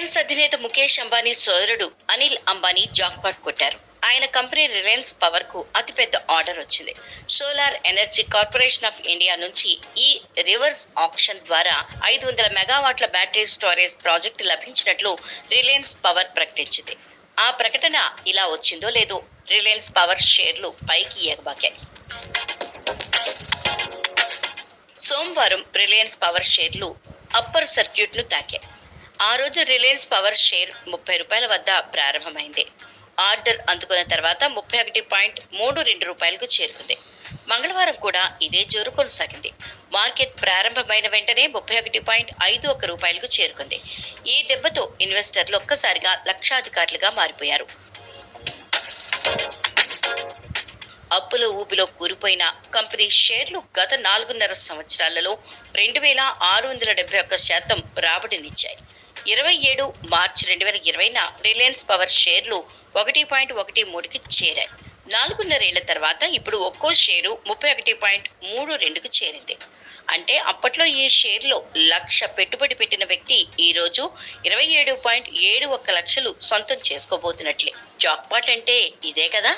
Reliance అధినేత ముఖేష్ అంబానీ సోదరుడు Anil Ambani jackpot కొట్టారు. ఆయన కంపెనీ రిలయన్స్ పవర్ కు అతిపెద్ద ఆర్డర్ వచ్చింది. Solar energy corporation of India నుంచి ఈ రివర్స్ ఆక్షన్ ద్వారా 500 మెగావాట్ల బ్యాటరీ స్టోరేజ్ ప్రాజెక్టు లభించినట్లు రిలయన్స్ పవర్ ప్రకటించింది. ఆ ప్రకటన ఇలా వచ్చిందో లేదో రిలయన్స్ పవర్ షేర్లు పైకి ఎగబాకాయి. సోమవారం రిలయన్స్ పవర్ షేర్లు అప్పర్ సర్క్యూట్ ను తాకాయి. ఆ రోజు రిలయన్స్ పవర్ షేర్ 30 రూపాయల వద్ద ప్రారంభమైంది. ఆర్డర్ అందుకున్న తర్వాత 31.32 రూపాయలకు చేరుకుంది. మంగళవారం కూడా ఇదే జోరు కొనసాగింది. మార్కెట్ ప్రారంభమైన వెంటనే 31.51 రూపాయలకు చేరుకుంది. ఈ దెబ్బతో ఇన్వెస్టర్లు ఒక్కసారిగా లక్షాధికారులుగా మారిపోయారు. అప్పుల ఊబిలో కూలిపోయిన కంపెనీ షేర్లు గత 4.5 సంవత్సరాలలో 2671% రాబడినిచ్చాయి. 27 మార్చి 2020న రిలయన్స్ పవర్ షేర్లు 1.13కి చేరాయి. 4.5 ఏళ్ల తర్వాత ఇప్పుడు ఒక్కో షేరు 31.32కు చేరింది. అంటే అప్పట్లో ఈ షేర్లో 1,00,000 పెట్టుబడి పెట్టిన వ్యక్తి ఈ రోజు 27.71 లక్షలు సొంతం చేసుకోబోతున్నట్లే. జాక్పాట్ అంటే ఇదే కదా.